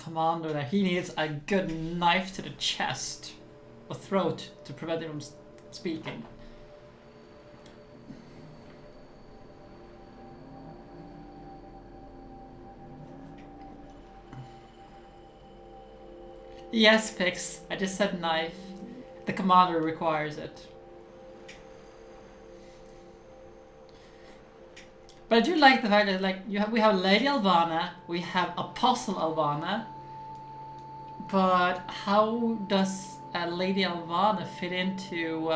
commander there. He needs a good knife to the chest or throat to prevent him from speaking. Yes, Pix. I just said knife. The commander requires it. But I do like the fact that we have Lady Alvana, we have Apostle Alvana, but how does Lady Alvana fit into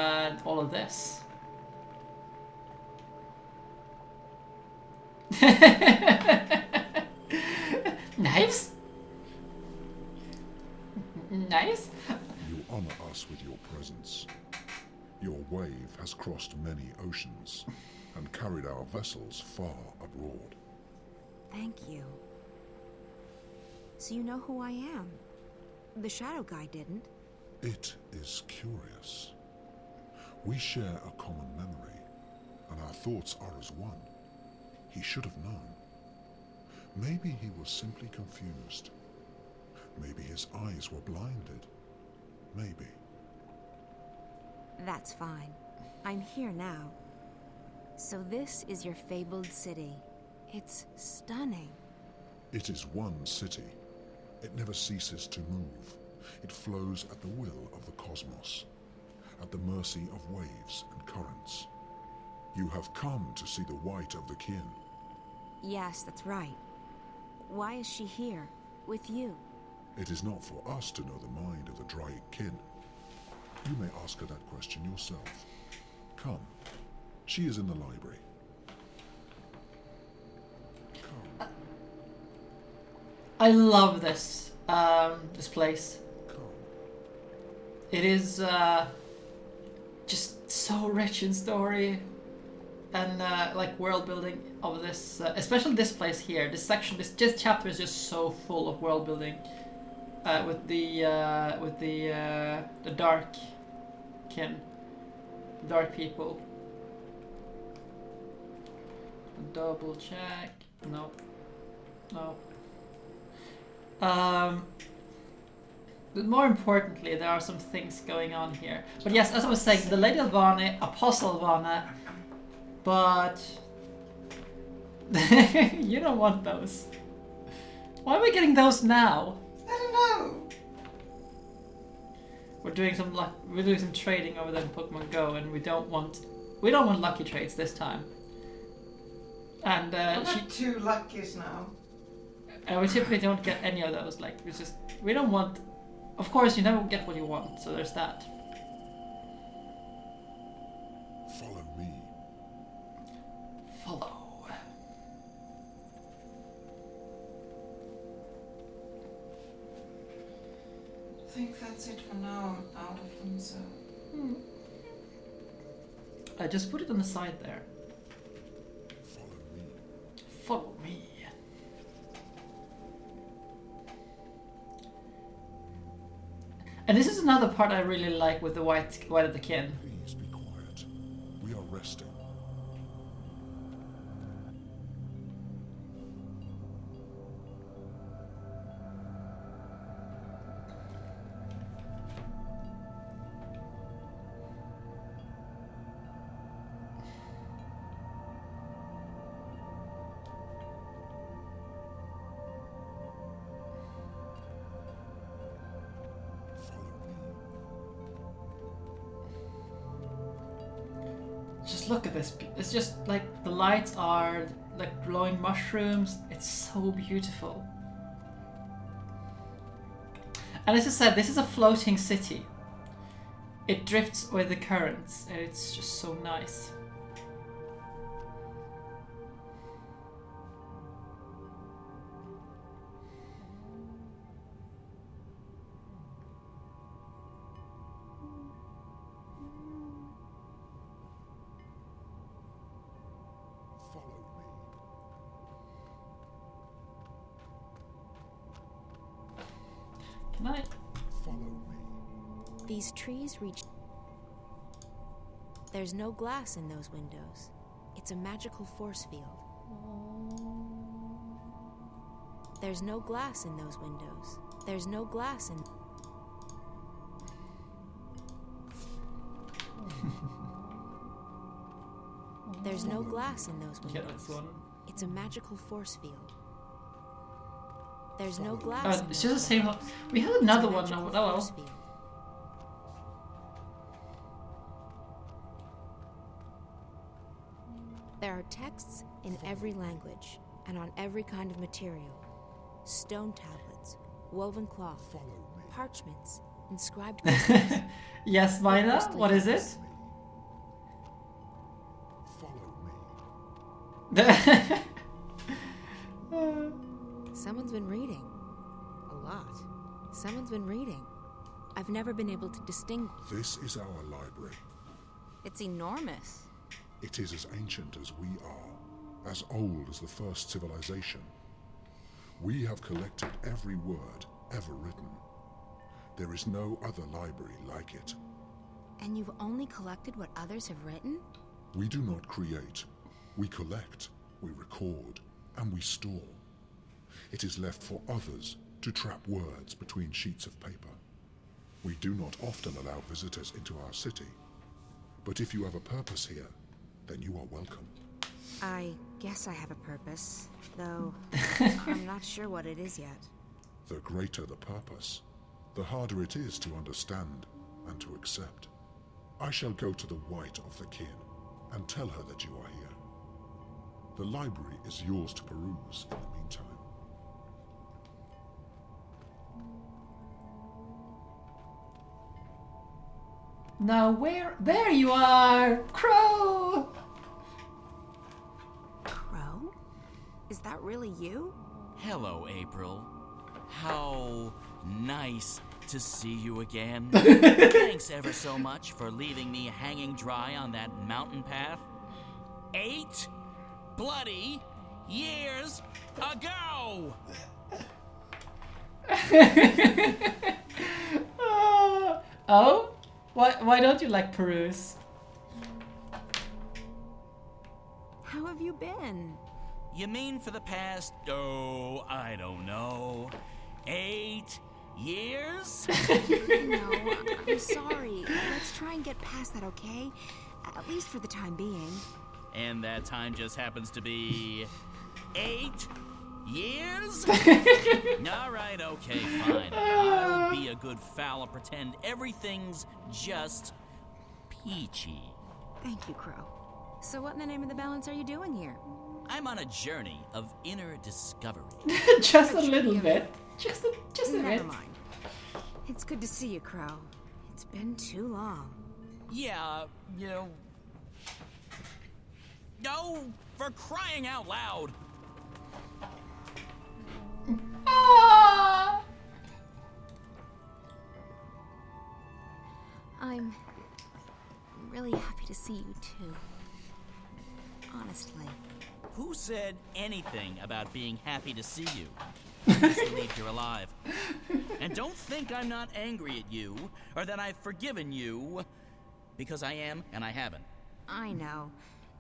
all of this? Knives? Nice. You honor us with your presence. Your wave has crossed many oceans and carried our vessels far abroad. Thank you. So you know who I am? The Shadow Guy didn't. It is curious. We share a common memory, and our thoughts are as one. He should have known. Maybe he was simply confused. Maybe his eyes were blinded. Maybe. That's fine. I'm here now. So this is your fabled city. It's stunning. It is one city. It never ceases to move. It flows at the will of the cosmos, at the mercy of waves and currents. You have come to see the white of the kin. Yes, that's right. Why is she here, with you? It is not for us to know the mind of the Draic kin. You may ask her that question yourself. Come. She is in the library. Come. I love this this place. Come. It is just so rich in story and like world building of this, especially this place here. This section, this chapter is just so full of world building with the dark kin, dark people. Double check. No. No. But more importantly, there are some things going on here. But yes, as I was saying, the Lady Alvana, Apostle Alvana, but you don't want those. Why are we getting those now? I don't know. We're doing some trading over there in Pokemon Go, and we don't want lucky trades this time. And I've got 2 luckies now. we typically don't get any of those. Like we don't want. Of course, you never get what you want, so there's that. Follow me. Follow. I think that's it for now. I'm out of them, so. I just put it on the side there. Follow me. Follow me. And this is another part I really like with the white of the kin. Please be quiet. We are resting. Just look at this. It's just like the lights are like glowing mushrooms. It's so beautiful. And as I said, this is a floating city. It drifts with the currents, and it's just so nice. Can I? Follow me. These trees reach... There's no glass in those windows. It's a magical force field. There's no glass in those windows. There's no glass in... There's no glass in those Yeah, that's windows. one. It's a magical force field. There's no glass in It's those just the same. windows. We had It's a another one. magical Oh force well. field. There are texts in every language and on every kind of material. Stone tablets, woven cloth, parchments, inscribed crystals. Yes, Mina. What is it? Follow me. Someone's been reading. A lot. Someone's been reading. I've never been able to distinguish. This is our library. It's enormous. It is as ancient as we are, as old as the first civilization. We have collected every word ever written. There is no other library like it. And you've only collected what others have written? We do not create. We collect, we record, and we store. It is left for others to trap words between sheets of paper. We do not often allow visitors into our city. But if you have a purpose here, then you are welcome. I guess I have a purpose, though I'm not sure what it is yet. The greater the purpose, the harder it is to understand and to accept. I shall go to the White of the Kin and tell her that you are here. The library is yours to peruse in the meantime. Now there you are, Crow. Crow? Is that really you? Hello, April. How nice to see you again. Thanks ever so much for leaving me hanging dry on that mountain path. 8 bloody years ago! Oh? Why don't you like peruse? How have you been? You mean for the past, I don't know, 8 years? No, I'm sorry. Let's try and get past that, okay? At least for the time being. And that time just happens to be 8 years? All right, okay, fine. I'll be a good foul and pretend everything's just peachy. Thank you, Crow. So what in the name of the balance are you doing here? I'm on a journey of inner discovery. Just a little bit. Just a Never bit. mind. It's good to see you, Crow. It's been too long. Yeah, you know... No, for crying out loud! Ah! I'm really happy to see you, too. Honestly. Who said anything about being happy to see you? Just believe you're alive. And don't think I'm not angry at you, or that I've forgiven you, because I am and I haven't. I know.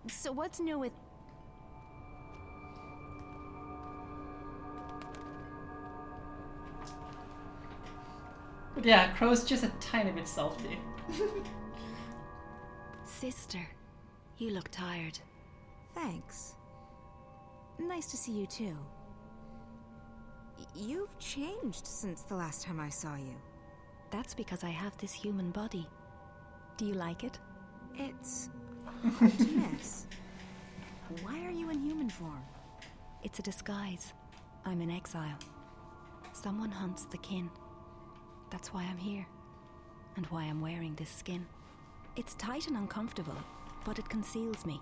So what's new with... But yeah, Crow's just a tiny bit salty. Sister, you look tired. Thanks. Nice to see you, too. You've changed since the last time I saw you. That's because I have this human body. Do you like it? It's hard to miss. Why are you in human form? It's a disguise. I'm in exile. Someone hunts the kin. That's why I'm here. And why I'm wearing this skin. It's tight and uncomfortable, but it conceals me.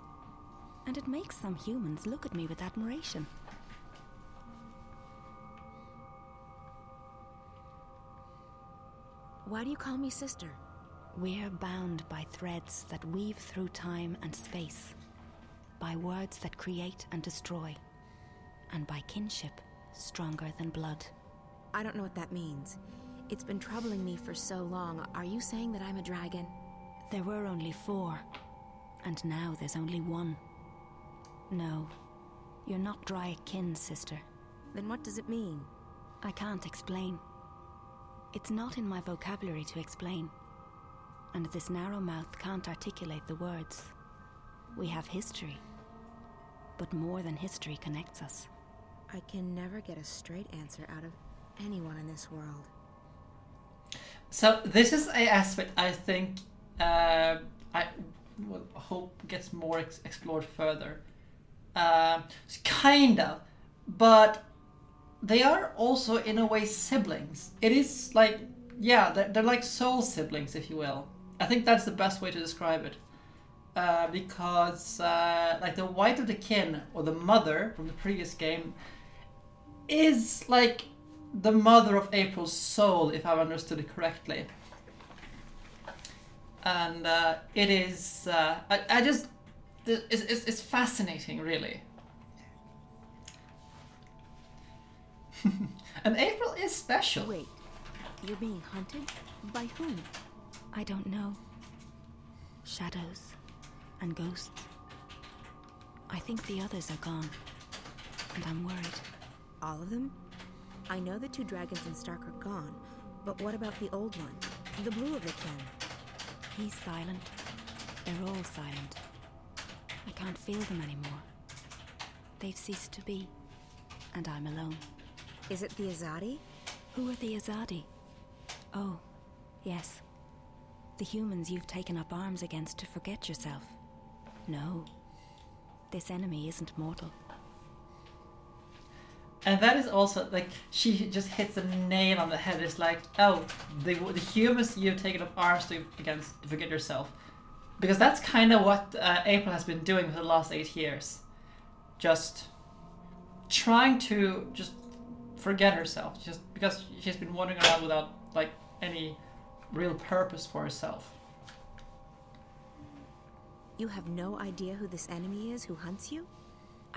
And it makes some humans look at me with admiration. Why do you call me sister? We're bound by threads that weave through time and space. By words that create and destroy. And by kinship stronger than blood. I don't know what that means. It's been troubling me for so long. Are you saying that I'm a dragon? There were only 4. And now there's only 1. No, you're not dry kin, sister. Then what does it mean? I can't explain. It's not in my vocabulary to explain. And this narrow mouth can't articulate the words. We have history. But more than history connects us. I can never get a straight answer out of anyone in this world. So this is a aspect I think I hope gets more explored further. Kind of, but they are also in a way siblings. It is like, yeah, they're like soul siblings, if you will. I think that's the best way to describe it. Because like the wife of the kin, or the mother from the previous game, is like the mother of April's soul, if I've understood it correctly. And it is, I just, it's fascinating, really. And April is special. Wait, you're being hunted? By whom? I don't know. Shadows and ghosts. I think the others are gone, and I'm worried. All of them? I know the 2 dragons in Stark are gone, but what about the old one? The blue of the kin? He's silent. They're all silent. I can't feel them anymore. They've ceased to be, and I'm alone. Is it the Azadi? Who are the Azadi? Oh, yes. The humans you've taken up arms against to forget yourself. No. This enemy isn't mortal. And that is also, like, she just hits the nail on the head. It's like, oh, the humans you've taken up arms against to forget yourself. Because that's kind of what April has been doing for the last 8 years. Just trying to just forget herself. Just because she's been wandering around without, like, any real purpose for herself. You have no idea who this enemy is who hunts you?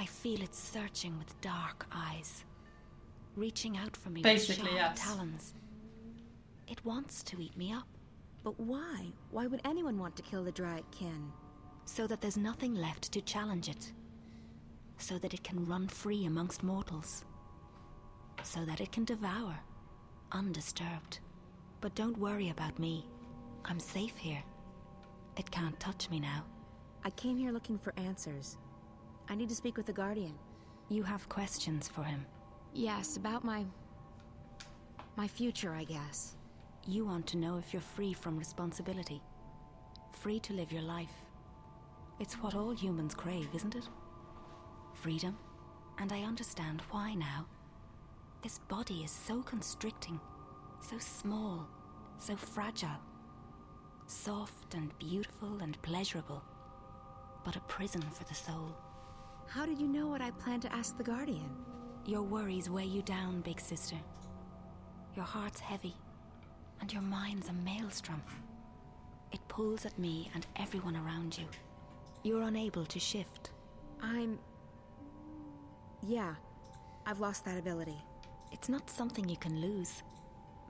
I feel it searching with dark eyes, reaching out for me Basically, with sharp yes. talons. It wants to eat me up. But why? Why would anyone want to kill the Dryad kin? So that there's nothing left to challenge it. So that it can run free amongst mortals. So that it can devour, undisturbed. But don't worry about me. I'm safe here. It can't touch me now. I came here looking for answers. I need to speak with the Guardian. You have questions for him. Yes, about my future, I guess. You want to know if you're free from responsibility. Free to live your life. It's what all humans crave, isn't it? Freedom. And I understand why now. This body is so constricting, so small, so fragile. Soft and beautiful and pleasurable, but a prison for the soul. How did you know what I planned to ask the Guardian? Your worries weigh you down, big sister. Your heart's heavy, and your mind's a maelstrom. It pulls at me and everyone around you. You're unable to shift. Yeah, I've lost that ability. It's not something you can lose.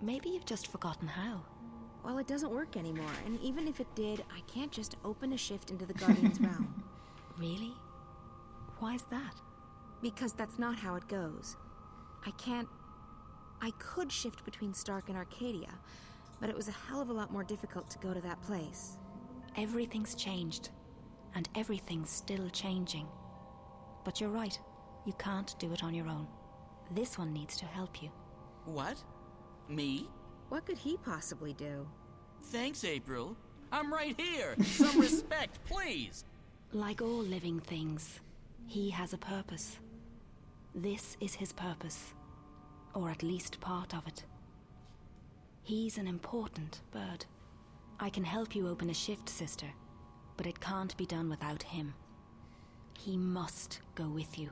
Maybe you've just forgotten how. Well, it doesn't work anymore, and even if it did, I can't just open a shift into the Guardian's realm. Really? Why's that? Because that's not how it goes. I could shift between Stark and Arcadia, but it was a hell of a lot more difficult to go to that place. Everything's changed, and everything's still changing. But you're right, you can't do it on your own. This one needs to help you. What? Me? What could he possibly do? Thanks, April. I'm right here. Some respect, please. Like all living things, he has a purpose. This is his purpose, or at least part of it. He's an important bird. I can help you open a shift, sister, but it can't be done without him. He must go with you.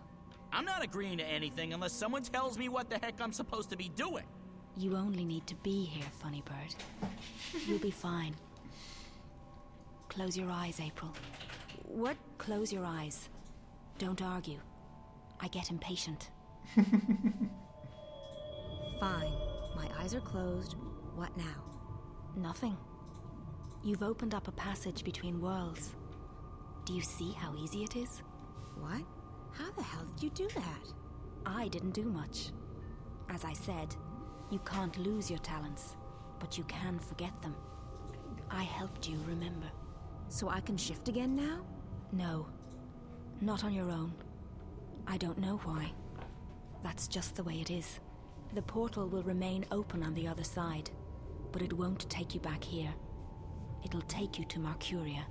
I'm not agreeing to anything unless someone tells me what the heck I'm supposed to be doing. You only need to be here, funny bird. You'll be fine. Close your eyes, April. What? Close your eyes. Don't argue. I get impatient. Fine. My eyes are closed. What now? Nothing. You've opened up a passage between worlds. Do you see how easy it is? What? How the hell did you do that? I didn't do much. As I said, you can't lose your talents, but you can forget them. I helped you remember. So I can shift again now? No, not on your own. I don't know why. That's just the way it is. The portal will remain open on the other side, but it won't take you back here. It'll take you to Mercuria.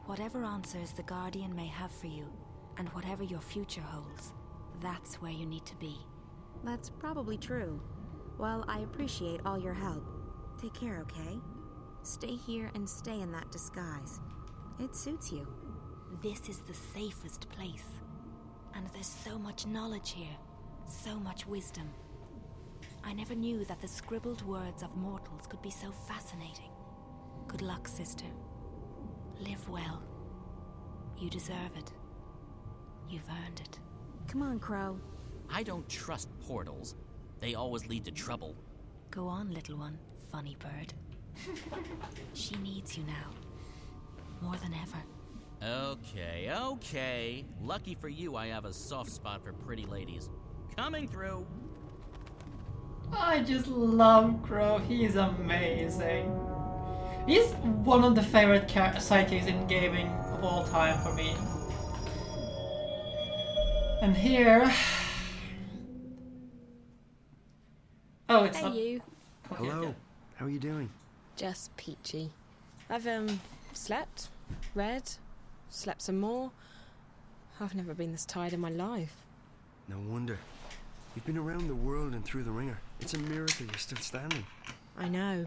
Whatever answers the Guardian may have for you, and whatever your future holds, that's where you need to be. That's probably true. Well, I appreciate all your help. Take care, okay? Stay here and stay in that disguise. It suits you. This is the safest place. And there's so much knowledge here, so much wisdom. I never knew that the scribbled words of mortals could be so fascinating. Good luck, sister. Live well. You deserve it. You've earned it. Come on, Crow. I don't trust portals. They always lead to trouble. Go on, little one, funny bird. She needs you now. More than ever. Okay. Lucky for you, I have a soft spot for pretty ladies. Coming through. I just love Crow. He's amazing. He's one of the favorite sidekicks in gaming of all time for me. And here... Oh, it's not... Hey you. Okay, Hello. okay. How are you doing? Just peachy. I've slept, read, slept some more. I've never been this tired in my life. No wonder. You've been around the world and through the ringer. It's a miracle you're still standing. I know.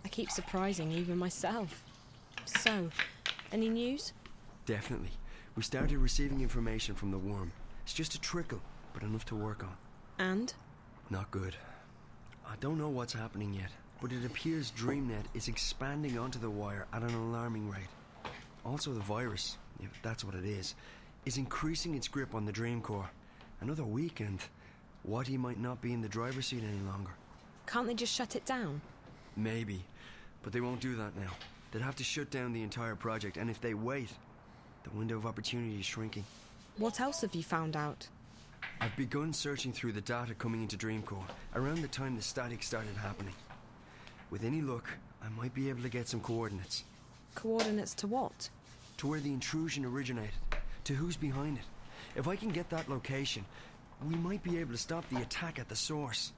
I keep surprising even myself. So, any news? Definitely. We started receiving information from the worm. It's just a trickle, but enough to work on. And? Not good. I don't know what's happening yet, but it appears DreamNet is expanding onto the wire at an alarming rate. Also the virus, if that's what it is increasing its grip on the Dream Core. Another week and Whitey might not be in the driver's seat any longer. Can't they just shut it down? Maybe, but they won't do that now. They'd have to shut down the entire project, and if they wait, the window of opportunity is shrinking. What else have you found out? I've begun searching through the data coming into Dreamcore around the time the static started happening. With any luck, I might be able to get some coordinates. Coordinates to what? To where the intrusion originated, to who's behind it. If I can get that location, we might be able to stop the attack at the source.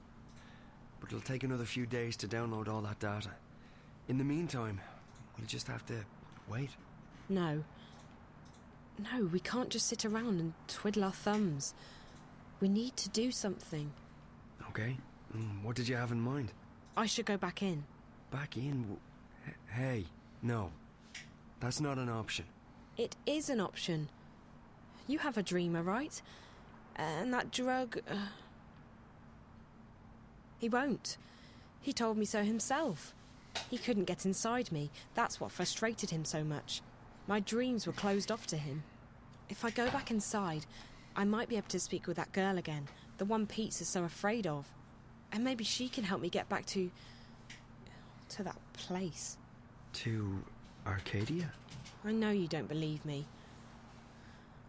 But it'll take another few days to download all that data. In the meantime, we'll just have to wait. No. No, we can't just sit around and twiddle our thumbs. We need to do something. Okay. What did you have in mind? I should go back in. Back in? Hey, no. That's not an option. It is an option. You have a dreamer, right? And that drug... He won't. He told me so himself. He couldn't get inside me. That's what frustrated him so much. My dreams were closed off to him. If I go back inside, I might be able to speak with that girl again, the one Pete is so afraid of. And maybe she can help me get back to that place. To Arcadia? I know you don't believe me.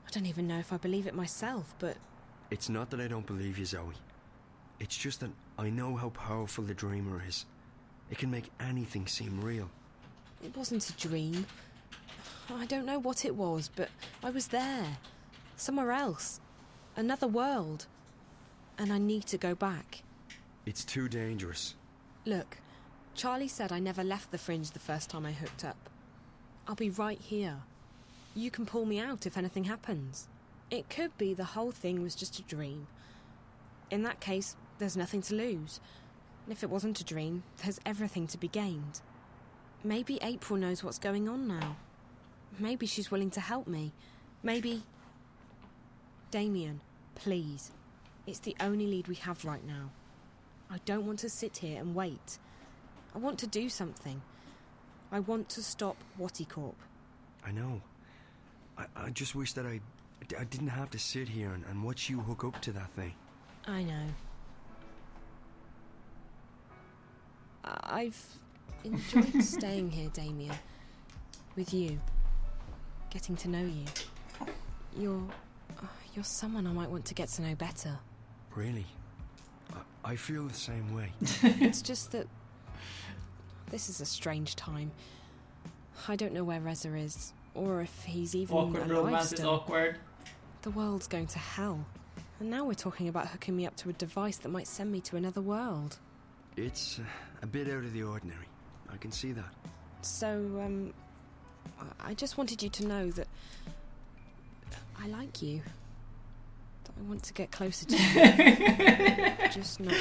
I don't even know if I believe it myself, but... It's not that I don't believe you, Zoe. It's just that I know how powerful the dreamer is. It can make anything seem real. It wasn't a dream. I don't know what it was, but I was there. Somewhere else. Another world. And I need to go back. It's too dangerous. Look, Charlie said I never left the Fringe the first time I hooked up. I'll be right here. You can pull me out if anything happens. It could be the whole thing was just a dream. In that case, there's nothing to lose. And if it wasn't a dream, there's everything to be gained. Maybe April knows what's going on now. Maybe she's willing to help me. Maybe... Damien, please. It's the only lead we have right now. I don't want to sit here and wait. I want to do something. I want to stop Watticorp. I know. I just wish that I didn't have to sit here and watch you hook up to that thing. I know. I've enjoyed staying here, Damien. With you. Getting to know you. You're someone I might want to get to know better. Really? I feel the same way. It's just that this is a strange time. I don't know where Reza is, or if he's even Awkward alive romance is still. awkward. The world's going to hell. And now we're talking about hooking me up to a device that might send me to another world. It's a bit out of the ordinary. I can see that. So, I just wanted you to know that I like you. That I want to get closer to you. Just not.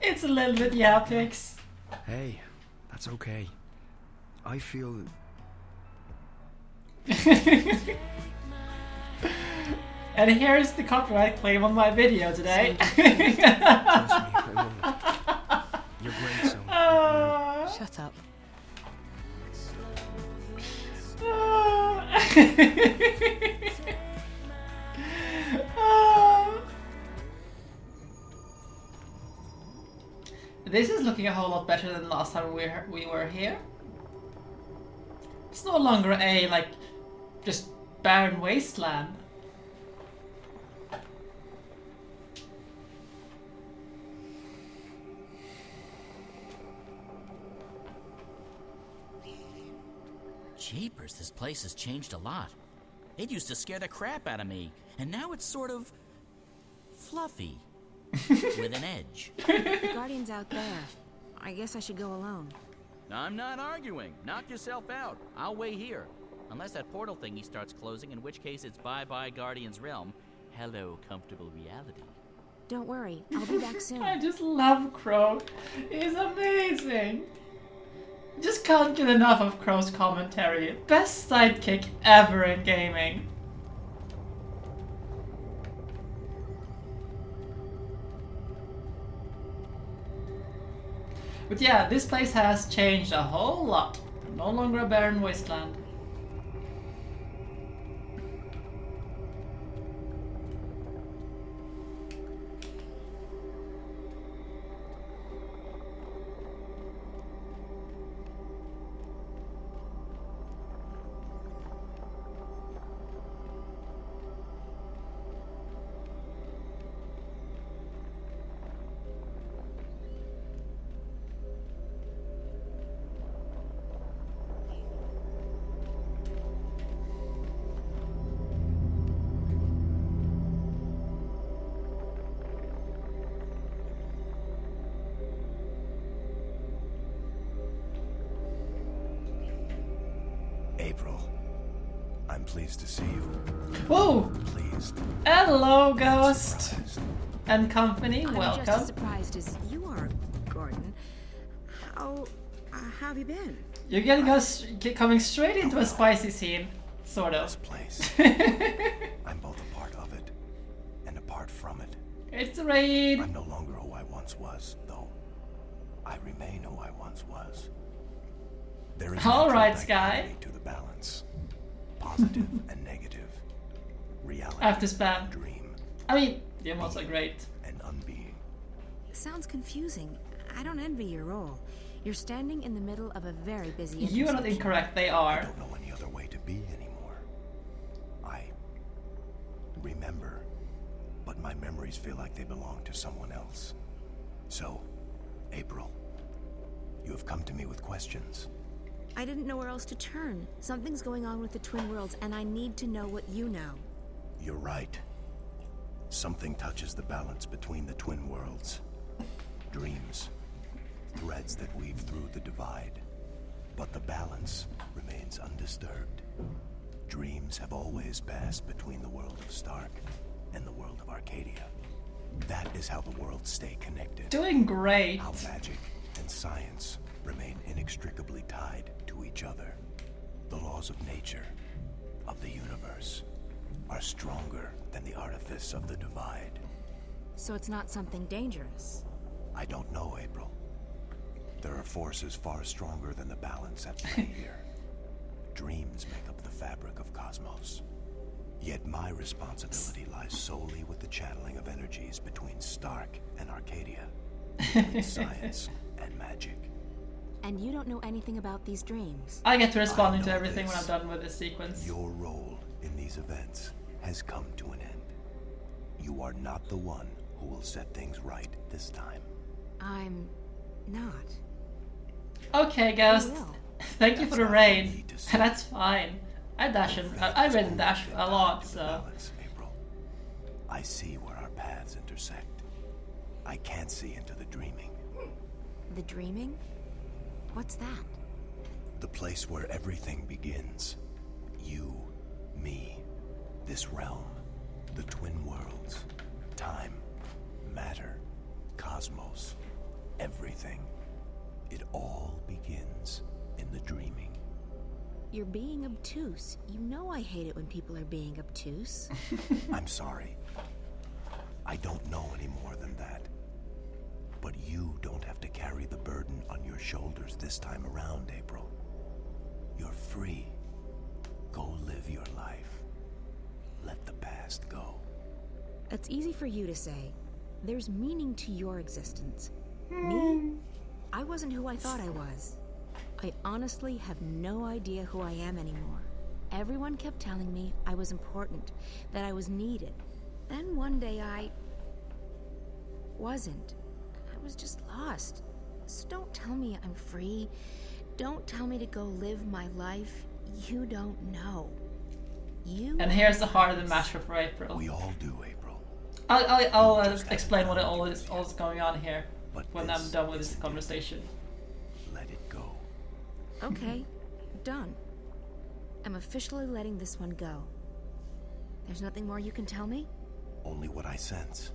It's a little bit yapix. Hey, that's okay. I feel... And here's the copyright claim on my video today. Trust me, I won't. You're great, so... Shut up. This is looking a whole lot better than last time we were here. It's no longer a, like, just barren wasteland. Jeepers, this place has changed a lot. It used to scare the crap out of me, and now it's sort of fluffy. With an edge. The Guardian's out there. I guess I should go alone. I'm not arguing. Knock yourself out. I'll wait here. Unless that portal thingy starts closing, in which case it's bye-bye Guardian's realm. Hello, comfortable reality. Don't worry, I'll be back soon. I just love Crow. He's amazing. Just can't get enough of Crow's commentary. Best sidekick ever in gaming. But yeah, this place has changed a whole lot. No longer a barren wasteland. April, I'm pleased to see you. Whoa! Pleased. Hello, Ghost! Surprised. And company, I'm welcome. just as surprised as you are, Gordon. How have you been? You're getting us coming straight into a spicy scene, sort This of. place. I'm both a part of it and apart from it. It's a raid. I'm no longer who I once was, though. I remain who I once was. There is All natural right, Sky. dichotomy to the balance. Positive and negative. Reality After spam. and dream. I mean, the emotes are great. And unbeing. Sounds confusing. I don't envy your role. You're standing in the middle of a very busy You are not intersection. incorrect, they I are. don't know any other way to be anymore. I remember, but my memories feel like they belong to someone else. So, April, you have come to me with questions. I didn't know where else to turn. Something's going on with the Twin Worlds, and I need to know what you know. You're right. Something touches the balance between the twin worlds. Dreams. Threads that weave through the divide. But the balance remains undisturbed. Dreams have always passed between the world of Stark and the world of Arcadia. That is how the worlds stay connected. Doing great. How magic and science remain inextricably tied to each other. The laws of nature, of the universe, are stronger than the artifice of the divide. So it's not something dangerous. I don't know, April. There are forces far stronger than the balance at play here. Dreams make up the fabric of cosmos. Yet my responsibility lies solely with the channeling of energies between Stark and Arcadia, between science and magic. And you don't know anything about these dreams. I get to respond I to know everything when I'm this. done with this sequence. Your role in these events has come to an end. You are not the one who will set things right this time. I'm not. Okay, Ghost. I will. Thank you for the That's not raid. for me to say. That's fine. I dash and I read and dash a lot, so. Balance, April. I see where our paths intersect. I can't see into the dreaming. The dreaming? What's that? The place where everything begins. You, me, this realm, the twin worlds, time, matter, cosmos, everything. It all begins in the dreaming. You're being obtuse. You know I hate it when people are being obtuse. I'm sorry. I don't know any more than that. But you don't have to carry the burden on your shoulders this time around, April. You're free. Go live your life. Let the past go. That's easy for you to say. There's meaning to your existence. Me? I wasn't who I thought I was. I honestly have no idea who I am anymore. Everyone kept telling me I was important, that I was needed. Then one day I wasn't. I was just lost. So don't tell me I'm free. Don't tell me to go live my life. You don't know. You. And here's the heart of the matter for April. We all do, April. I'll explain what all is going on here But when this I'm done with this isn't it. conversation. Let it go. Okay, done. I'm officially letting this one go. There's nothing more you can tell me? Only what I sense.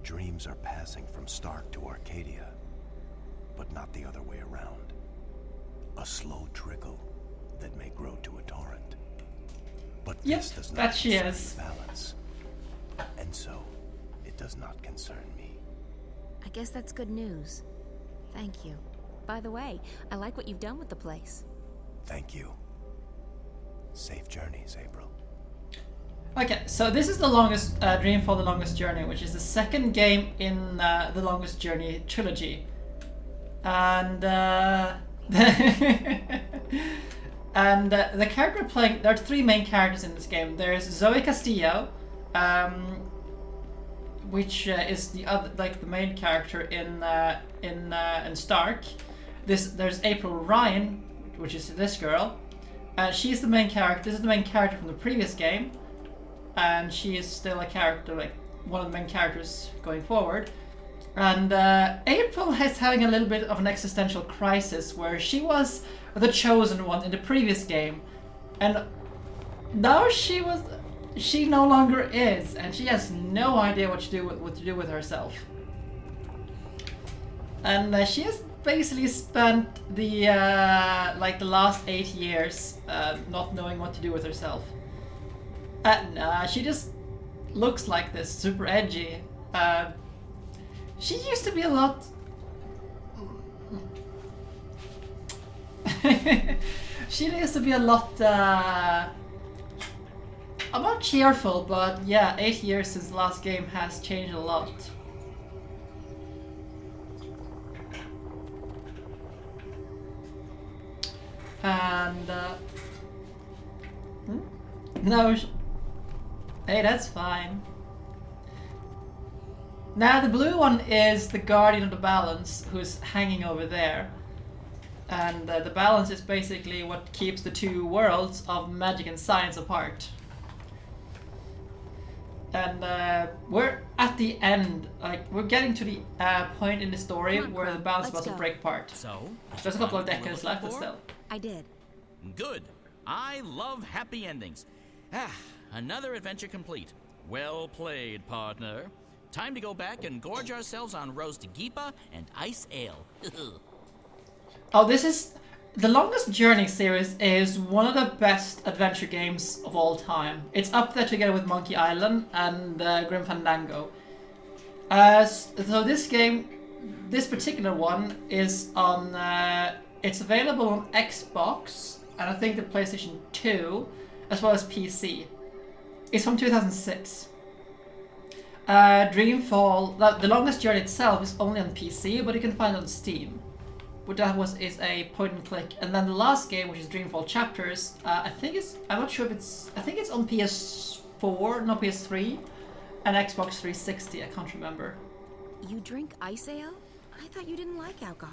Dreams are passing from Stark to Arcadia, but not the other way around. A slow trickle that may grow to a torrent. But Yep, this does not that she concern is. the balance. And so, it does not concern me. I guess that's good news. Thank you. By the way, I like what you've done with the place. Thank you. Safe journeys, April. Okay, so this is the longest Dreamfall: The Longest Journey, which is the second game in the Longest Journey trilogy, and and the character playing. There are three main characters in this game. There's Zoe Castillo, which is the other, like the main character in Stark. There's April Ryan, which is this girl. She's the main character. This is the main character from the previous game. And she is still a character, like one of the main characters going forward. And April is having a little bit of an existential crisis where she was the chosen one in the previous game, and now she no longer is, and she has no idea what to do with herself. And she has basically spent the the last 8 years not knowing what to do with herself. She just looks like this, super edgy. She used to be a lot... she used to be a lot... I'm not cheerful, but yeah, 8 years since the last game has changed a lot. And... No... Hey, that's fine. Now the blue one is the Guardian of the Balance, who's hanging over there. And the balance is basically what keeps the two worlds of magic and science apart. And we're at the end, like we're getting to the point in the story where the balance is about to break apart. So, There's a couple of find what decades we're left, looking but for? still. I did. Good. I love happy endings. Another adventure complete. Well played, partner. Time to go back and gorge ourselves on roast gipa and ice ale. Oh, this is... The Longest Journey series is one of the best adventure games of all time. It's up there together with Monkey Island and Grim Fandango. So this game, this particular one, is on... it's available on Xbox, and I think the PlayStation 2, as well as PC. It's from 2006. Dreamfall, The Longest Journey itself is only on PC, but you can find it on Steam. But that is a point and click. And then the last game, which is Dreamfall Chapters, I'm not sure if it's, I think it's on PS4, not PS3. An Xbox 360, I can't remember. You drink ice ale? I thought you didn't like alcohol.